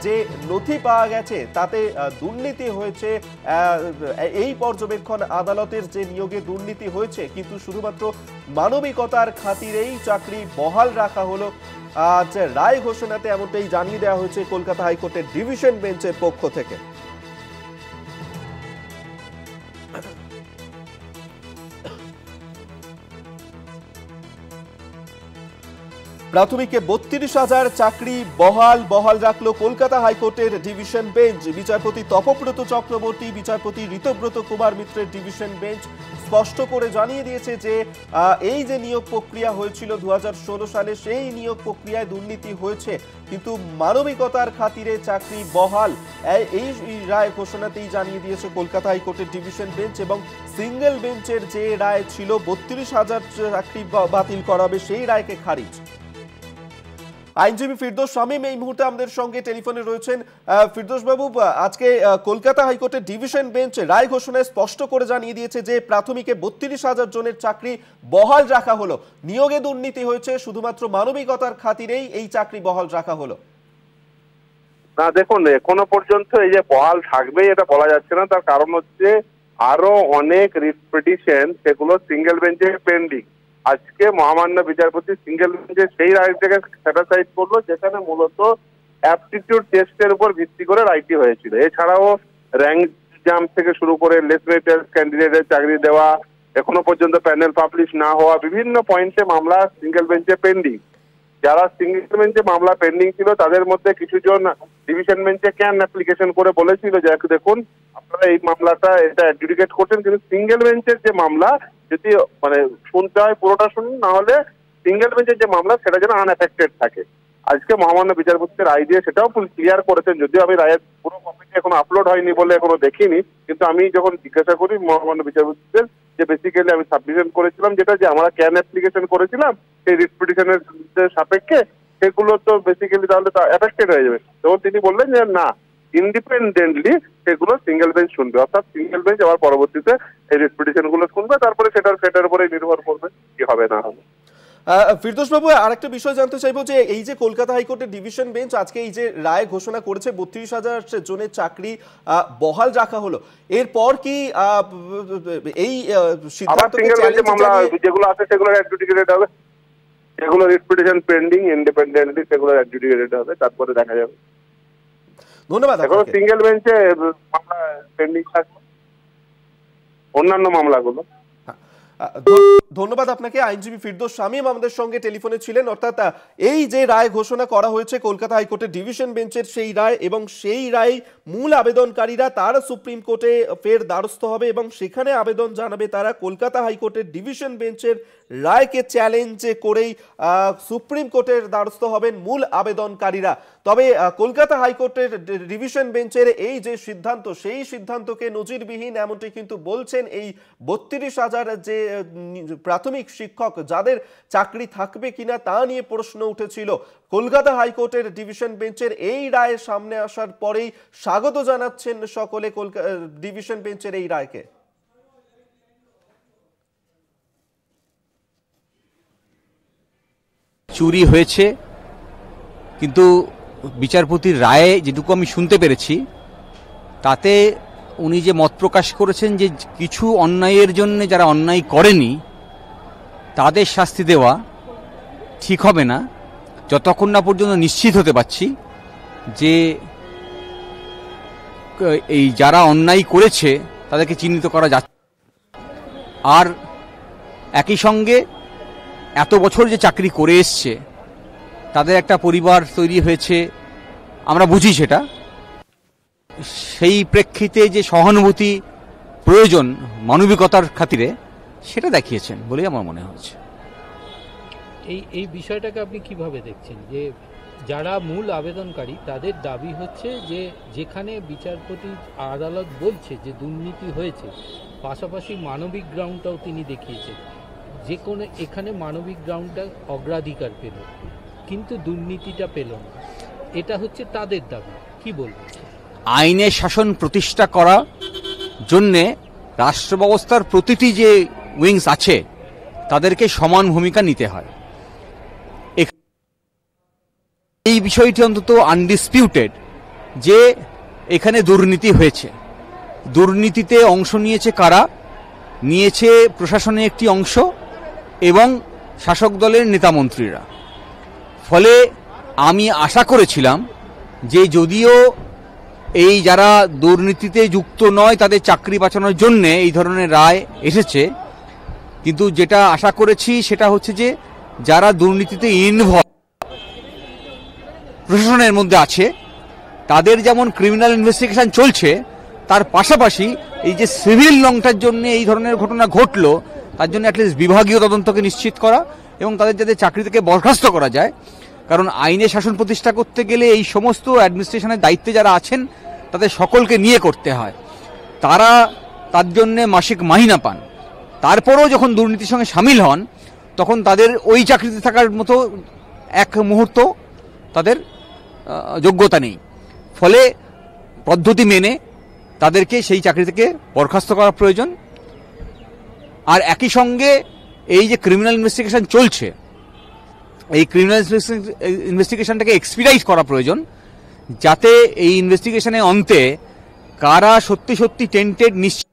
যে নথি পাওয়া গেছে তাতে দুর্নীতি হয়েছে, এই পর্যবেক্ষণ আদালতের যে নিয়োগে দুর্নীতি হয়েছে, কিন্তু শুধুমাত্র মানবিকতার খাতিরেই চাকরি বহাল রাখা হলো। আজ রায় ঘোষণাতে এমনটাই জানিয়ে দেওয়া হয়েছে কলকাতা হাইকোর্টের ডিভিশন বেঞ্চের পক্ষ থেকে। প্রাথমিকে 32,000 চাকরি বহাল রাখলো কলকাতা হাইকোর্টের ডিভিশন বেঞ্চ। বিচারপতি তপব্রত চক্রবর্তী, বিচারপতি ঋতব্রত কুমার মিত্রের ডিভিশন বেঞ্চ স্পষ্ট করে জানিয়ে দিয়েছে যে এই যে নিয়োগ প্রক্রিয়া হয়েছিল 2016 সালে, সেই নিয়োগ প্রক্রিয়ায় দুর্নীতি হয়েছে, কিন্তু মানবিকতার খাতিরে চাকরি বহাল। এই রায় ঘোষণাতেই জানিয়ে দিয়েছে কলকাতা হাইকোর্টের ডিভিশন বেঞ্চ। এবং সিঙ্গেল বেঞ্চের যে রায় ছিল 32,000 চাকরি বাতিল করা হবে, সেই রায়কে খারিজ। আইনজীবী ফিরদৌস শামীম এই মুহূর্তে আমাদের সঙ্গে টেলিফোনে রয়েছেন। ফিরদৌস বাবু, আজকে কলকাতা হাইকোর্টের ডিভিশন বেঞ্চ রায় ঘোষণায় স্পষ্ট করে জানিয়ে দিয়েছে যে প্রাথমিকে 32,000 জনের চাকরি বহাল রাখা হলো, নিয়োগে দুর্নীতি হয়েছে, শুধুমাত্র মানবিকতার খাতিরেই এই চাকরি বহাল রাখা হলো। না দেখুন, এখনো পর্যন্ত এই যে বহাল থাকবে এটা বলা যাচ্ছে না। তার কারণ হচ্ছে আরো অনেক রিট পিটিশন সেগুলো সিঙ্গেল বেঞ্চে পেন্ডিং। আজকে মহামান্য বিচারপতি সিঙ্গেল বেঞ্চে সেই রায়টাকে স্যাটিসফাইড করলো যেখানে মূলত অ্যাপটিটিউড টেস্টের উপর ভিত্তি করে রায়টি হয়েছিল। এছাড়াও র্যাঙ্ক জাম্প থেকে শুরু করে লেস মেরিটেড ক্যান্ডিডেটের চাকরি দেওয়া, এখনো পর্যন্ত প্যানেল পাবলিশ না হওয়া, বিভিন্ন পয়েন্টে মামলা সিঙ্গেল বেঞ্চে পেন্ডিং। যারা সিঙ্গেল বেঞ্চে মামলা পেন্ডিং ছিল তাদের মধ্যে কিছুজন ডিভিশন বেঞ্চে ক্যান অ্যাপ্লিকেশন করে বলেছিল যে দেখুন আপনারা এই মামলাটা এটা অ্যাডজুডিকেট করছেন, কিন্তু সিঙ্গেল বেঞ্চের যে মামলা যদি মানে শুনতে হয় পুরোটা শুনুন, না হলে সিঙ্গেল বেঞ্চের যে মামলা সেটা যেন আনএফেক্টেড থাকে। আজকে মহামান্য বিচারপতির রায় দিয়ে সেটাও ক্লিয়ার করেছেন, যদিও আমি রায়ের পুরো কপিটি এখনো আপলোড হয়নি বলে এখনো দেখিনি, কিন্তু আমি যখন জিজ্ঞাসা করি মহামান্য বিচারপতিদের যে বেসিক্যালি আমি সাবমিশন করেছিলাম যেটা যে আমরা ক্যান অ্যাপ্লিকেশন করেছিলাম সেই রিট পিটিশনের সাপেক্ষে, সেগুলো তো বেসিক্যালি তাহলে এফেক্টেড হয়ে যাবে। তখন তিনি বললেন যে না, ইন্ডিপেন্ডেন্টলি সেগুলো সিঙ্গেল বেঞ্চ শুনবে, অর্থাৎ সিঙ্গেল বেঞ্চ আবার পরবর্তীতে এই রিট পিটিশন গুলো শুনবে, তারপরে সেটার উপরে নির্ভর করবে কি হবে না হবে। ফিরদৌস বাবু, আরেকটা বিষয় জানতে চাইবো যে এই যে কলকাতা হাইকোর্টের ডিভিশন বেঞ্চ আজকে এই যে রায় ঘোষণা করেছে 32,000 জনের চাকরি বহাল রাখা হলো, এরপর কি এই সিদ্ধান্তকে চ্যালেঞ্জ যেগুলো আছে সেগুলো অ্যাডজুডিকেটেড হবে, যেগুলো রিট পিটিশন পেন্ডিং ইন্ডিপেন্ডেন্টলি সেগুলো অ্যাডজুডিকেটেড হবে, তারপরে দেখা যাবে। ধন্যবাদ। এখন সিঙ্গেল বেঞ্চে মামলা পেন্ডিং থাকবে, অন্যান্য মামলাগুলো। ধন্যবাদ আপনাকে। আইনজীবী ফিরদৌস শামীম আমাদের সঙ্গে টেলিফোনে ছিলেন। অর্থাৎ এই যে রায় ঘোষণা করা হয়েছে কলকাতা হাইকোর্টের ডিভিশন বেঞ্চের সেই রায়, এবং সেই রায় মূল আবেদনকারীরা তারা সুপ্রিম কোর্টে ফের দ্বারস্থ হবে এবং সেখানে আবেদন জানাবে তারা কলকাতা হাইকোর্টের ডিভিশন বেঞ্চের রায়কে চ্যালেঞ্জ করেই সুপ্রিম কোর্টের দ্বারস্থ হবেন মূল আবেদনকারীরা। তবে কলকাতা হাইকোর্টের ডিভিশন বেঞ্চের এই যে সিদ্ধান্ত, সেই সিদ্ধান্তকে নজিরবিহীন এমনটি কিন্তু বলছেন এই 32,000 যে প্রাথমিক শিক্ষক যাদের চাকরি থাকবে কিনা তা নিয়ে প্রশ্ন উঠেছিল। কলকাতা হাইকোর্টের ডিভিশন বেঞ্চের এই রায়ের সামনে আসার পরেই স্বাগত জানাচ্ছেন সকলে ডিভিশন বেঞ্চের এই রায়কে। চুরি হয়েছে, কিন্তু বিচারপতির রায়ে যেটুকু আমি শুনতে পেরেছি তাতে উনি যে মত প্রকাশ করেছেন যে কিছু অন্যায়ের জন্য যারা অন্যায় করেনি তাদের শাস্তি দেওয়া ঠিক হবে না যতক্ষণ না পর্যন্ত নিশ্চিত হতে পারছি যে এই যারা অন্যায় করেছে তাদেরকে চিহ্নিত করা যাচ্ছে। আর একই সঙ্গে এত বছর যে চাকরি করে এসছে তাদের একটা পরিবার তৈরি হয়েছে, আমরা বুঝি সেটা, সেই প্রেক্ষিতে যে সহানুভূতি প্রয়োজন মানবিকতার খাতিরে সেটা দেখিয়েছেন বলেই আমার মনে হচ্ছে। এই বিষয়টাকে আপনি কিভাবে দেখছেন যে যারা মূল আবেদনকারী তাদের দাবি হচ্ছে যে যেখানে বিচারপতি আদালত বলছে যে দুর্নীতি হয়েছে, পাশাপাশি মানবিক গ্রাউন্ডটাও তিনি দেখিয়েছেন, যে কোনো এখানে মানবিক গ্রাউন্ডটা অগ্রাধিকার পেল কিন্তু দুর্নীতিটা পেল না, এটা হচ্ছে তাদের দাবি। কি বলবেন? আইনের শাসন প্রতিষ্ঠা করা জন্যে রাষ্ট্র ব্যবস্থার প্রতিটি যে উইংস আছে তাদেরকে সমান ভূমিকা নিতে হয়। এই বিষয়টি অন্তত আনডিসপিউটেড যে এখানে দুর্নীতি হয়েছে। দুর্নীতিতে অংশ নিয়েছে কারা? নিয়েছে প্রশাসনের একটি অংশ এবং শাসক দলের নেতামন্ত্রীরা। ফলে আমি আশা করেছিলাম যে যদিও এই যারা দুর্নীতিতে যুক্ত নয় তাদের চাকরি বাঁচানোর জন্য এই ধরনের রায় এসেছে, কিন্তু যেটা আশা করেছি সেটা হচ্ছে যে যারা দুর্নীতিতে ইনভলভ প্রশাসনের মধ্যে আছে তাদের যেমন ক্রিমিনাল ইনভেস্টিগেশন চলছে, তার পাশাপাশি এই যে সিভিল লংটার জন্য এই ধরনের ঘটনা ঘটলো তার জন্য অ্যাটলিস্ট বিভাগীয় তদন্তকে নিশ্চিত করা এবং তাদের যাতে চাকরি থেকে বরখাস্ত করা যায়। কারণ আইনে শাসন প্রতিষ্ঠা করতে গেলে এই সমস্ত অ্যাডমিনিস্ট্রেশনের দায়িত্বে যারা আছেন তাদের সকলকে নিয়ে করতে হয়। তারা তার জন্য মাসিক মাহিনা পান, তারপরেও যখন দুর্নীতির সঙ্গে সামিল হন তখন তাদের ওই চাকরিতে থাকার মতো এক মুহূর্ত তাদের যোগ্যতা নেই। ফলে পদ্ধতি মেনে তাদেরকে সেই চাকরি থেকে বরখাস্ত করা প্রয়োজন। আর একই সঙ্গে এই যে ক্রিমিনাল ইনভেস্টিগেশন চলছে, এই ক্রিমিনাল ইনভেস্টিগেশনটাকে এক্সপিডাইট করা প্রয়োজন, যাতে এই ইনভেস্টিগেশনের অন্তে কারা সত্যি সত্যি টেন্টেড নিশ্চিত